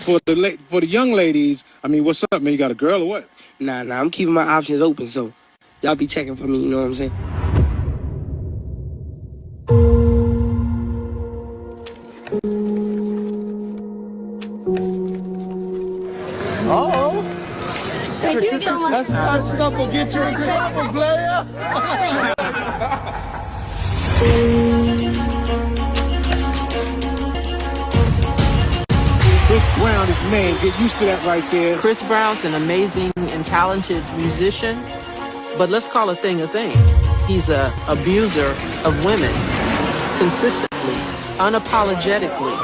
for the young ladies, I mean, what's up, man? You got a girl or what? Nah, I'm keeping my options open, so y'all be checking for me, you know what I'm saying? Uh-oh. Thank you so much. That's the type of stuff will get you in trouble, player. Chris Brown is man. Get used to that right there. Chris Brown's an amazing and talented musician, but let's call a thing a thing. He's an abuser of women, consistently, unapologetically.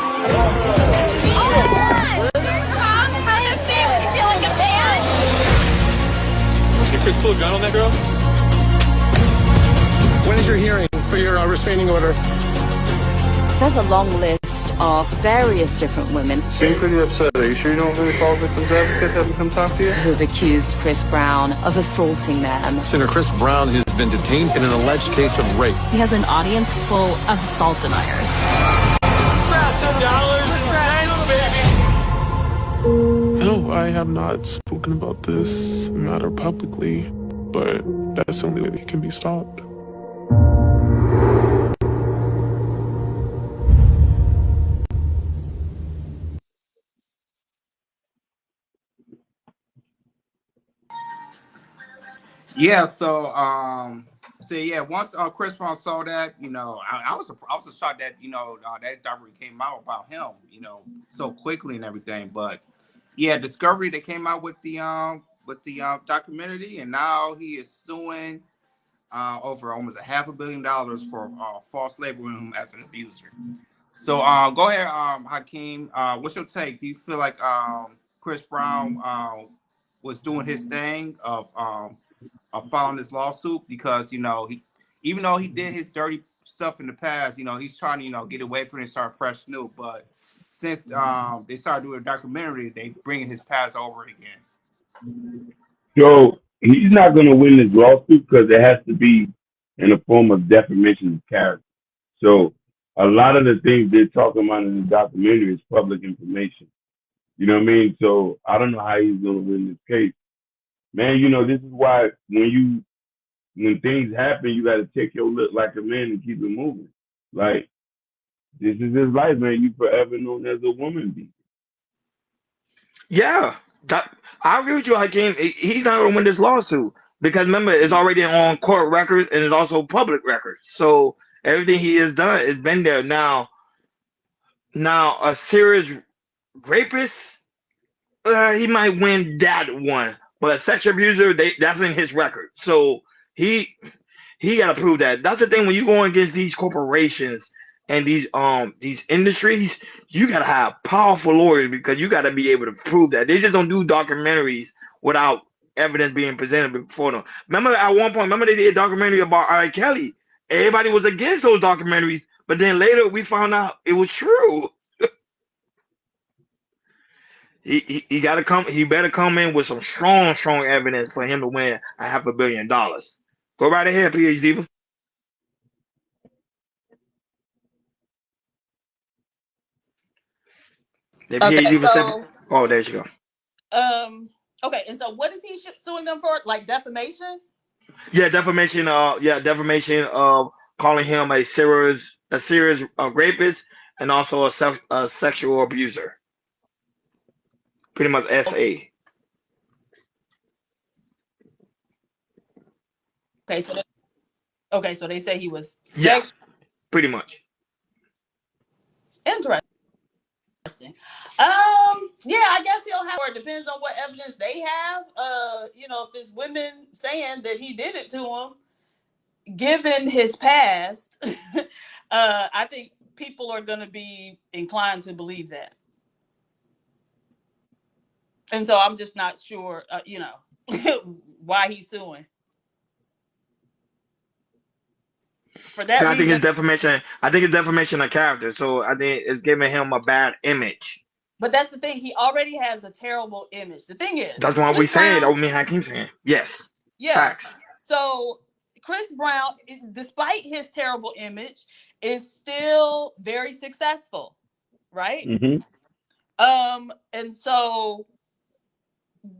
Did Chris pull a gun on that girl? When is your hearing for your restraining order? There's a long list of various different women. Seem pretty upset. Are you sure you don't really call victims advocates have them come talk to you? Who've accused Chris Brown of assaulting them. Senator Chris Brown has been detained in an alleged case of rape. He has an audience full of assault deniers. No, I have not spoken about this matter publicly, but that's the only way that it can be stopped. Yeah, once Chris Brown saw that, I was shocked that that documentary came out about him, so quickly and everything. But yeah, Discovery, they came out with the documentary, and now he is suing over almost $500 million for false labeling him as an abuser. So go ahead, Hakeem. What's your take? Do you feel like Chris Brown was doing his thing of filing this lawsuit because he, even though he did his dirty stuff in the past, he's trying to get away from it and start fresh new. But since they started doing a documentary, they bringing his past over again. So he's not going to win this lawsuit because it has to be in a form of defamation of character. So a lot of the things they're talking about in the documentary is public information. You know what I mean? So I don't know how he's going to win this case. Man, this is why when things happen, you got to take your look like a man and keep it moving. Like, this is his life, man. You forever known as a woman beater. Yeah, I agree with you, Hakeem. He's not going to win this lawsuit because remember, it's already on court records and it's also public records. So everything he has done has been there. Now a serious rapist, he might win that one. But a sexual abuser, that's in his record. So he got to prove that. That's the thing when you go against these corporations and these industries, you got to have powerful lawyers because you got to be able to prove that. They just don't do documentaries without evidence being presented before them. Remember at one point, they did a documentary about R. Kelly. Everybody was against those documentaries, but then later we found out it was true. He got to come. He better come in with some strong evidence for him to win $500 million. Go right ahead, PhD. Okay, so oh, there you go. Okay, and so what is he suing them for? Like defamation? Yeah, defamation. Defamation of calling him a serious rapist and also a sexual abuser. Pretty much SA. Okay, so they say he was sexual. Yeah, pretty much. Interesting. Yeah, I guess he'll have. Or it depends on what evidence they have. If it's women saying that he did it to him, given his past, I think people are going to be inclined to believe that. And so I'm just not sure, why he's suing. For that reason, I think it's defamation of character. So I think it's giving him a bad image. But that's the thing. He already has a terrible image. The thing is, that's why we saying. That me Hakeem saying yes. Yeah. Facts. So Chris Brown, despite his terrible image, is still very successful, right? Mm-hmm. And so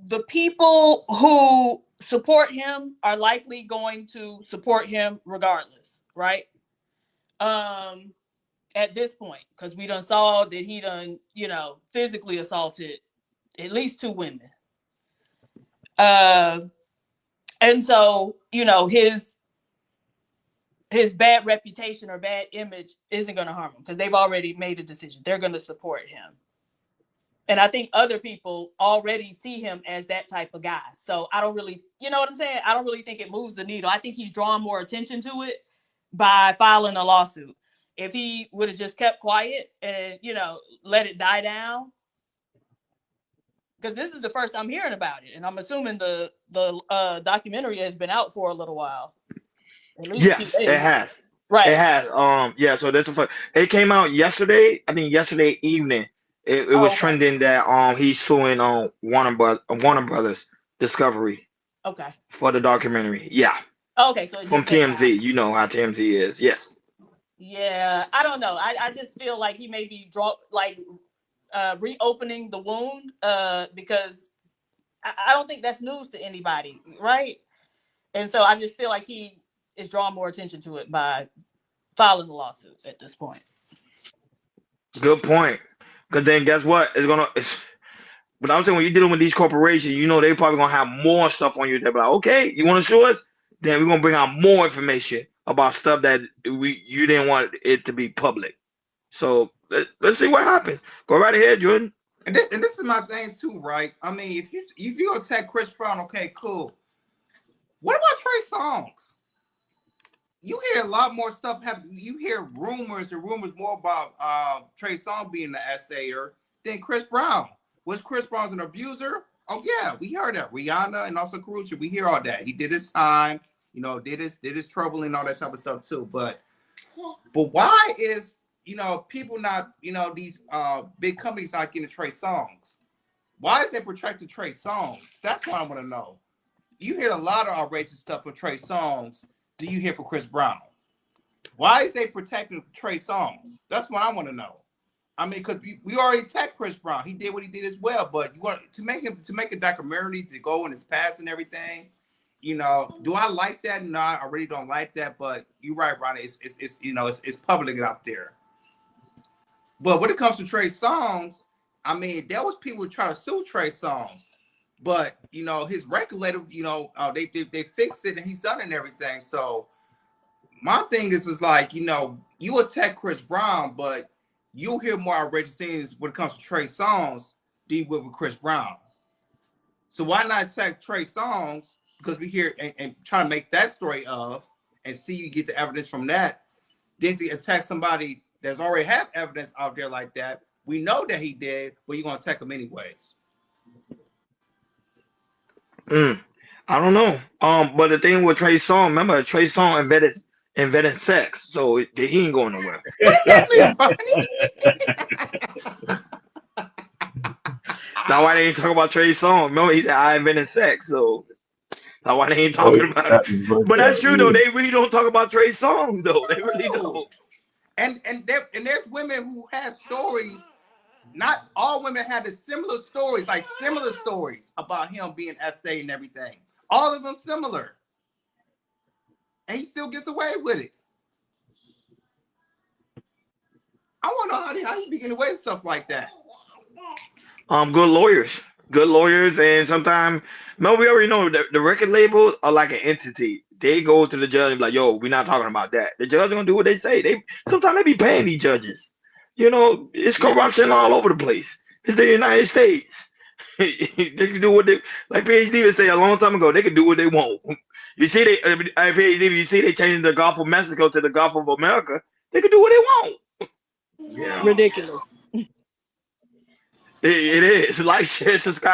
the people who support him are likely going to support him regardless, right? At this point, because we done saw that he done, physically assaulted at least 2 women. And so, his bad reputation or bad image isn't going to harm him because they've already made a decision. They're going to support him. And I think other people already see him as that type of guy. So I don't really, you know what I'm saying? I don't really think it moves the needle. I think he's drawn more attention to it by filing a lawsuit. If he would have just kept quiet and, let it die down, because this is the first I'm hearing about it. And I'm assuming the documentary has been out for a little while. At least Yes, 2 days. it has. Right. It has. Yeah. So that's the first. It came out yesterday. I think yesterday evening. It was trending that he's suing Warner Brothers Discovery. Okay. For the documentary. Yeah. Okay, so from TMZ. You know how TMZ is. Yes. Yeah, I don't know. I just feel like he may be reopening the wound because I don't think that's news to anybody, right? And so I just feel like he is drawing more attention to it by filing the lawsuit at this point. Good point. Because then guess what? But I'm saying when you're dealing with these corporations, they probably gonna have more stuff on you. They're like, okay, you want to sue us? Then we're gonna bring out more information about stuff that you didn't want it to be public. So let's see what happens. Go right ahead, Jordan. And this is my thing too, right? I mean, if you attack Chris Brown, okay, cool. What about Trey Songz? You hear a lot more stuff happen. You hear rumors more about Trey Songz being the assayer than Chris Brown. Was Chris Brown's an abuser? Oh yeah, we heard that. Rihanna and also Carucci, we hear all that. He did his time, did his trouble and all that type of stuff too. But why is people not, these big companies not getting Trey Songz? Why is they protecting Trey Songz? That's what I want to know. You hear a lot of outrageous stuff for Trey Songz. Do you hear for Chris Brown? Why is they protecting Trey Songz? That's what I want to know. I mean, because we already attacked Chris Brown. He did what he did as well. But you want to make a documentary to go in his past and everything. Do I like that? No, I really don't like that. But you're right, Ronnie. It's public out there. But when it comes to Trey Songz, I mean, there was people trying to sue Trey Songz. But his regulator, they fixed it and he's done it and everything. So my thing is like, you attack Chris Brown, but you'll hear more outrageous things when it comes to Trey Songz than you would with Chris Brown. So why not attack Trey Songz? Because we hear and try to make that story of and see you get the evidence from that. Then to attack somebody that's already have evidence out there like that, we know that he did, but you're gonna attack him anyways. I don't know. But the thing with Trey Songz, remember Trey Songz invented sex, so he ain't going nowhere. What does that mean, Bonnie? Now why they ain't talking about Trey Songz? Remember he said I invented sex, so now why they ain't talking about it? But that's true though. They really don't talk about Trey Songz though. They really don't. And there's women who have stories. Not all women had similar stories about him being SA and everything. All of them similar. And he still gets away with it. I want to know how he be getting away with stuff like that. Good lawyers, and sometimes, no, we already know that the record labels are like an entity. They go to the judge and be like, "Yo, we're not talking about that." The judge gonna do what they say. Sometimes they be paying these judges. It's corruption all over the place. It's the United States. They can do what they like. PhD would say a long time ago. They can do what they want. You see, PhD. You see, they changed the Gulf of Mexico to the Gulf of America. They can do what they want. Yeah. Ridiculous. It is. Like, share, subscribe.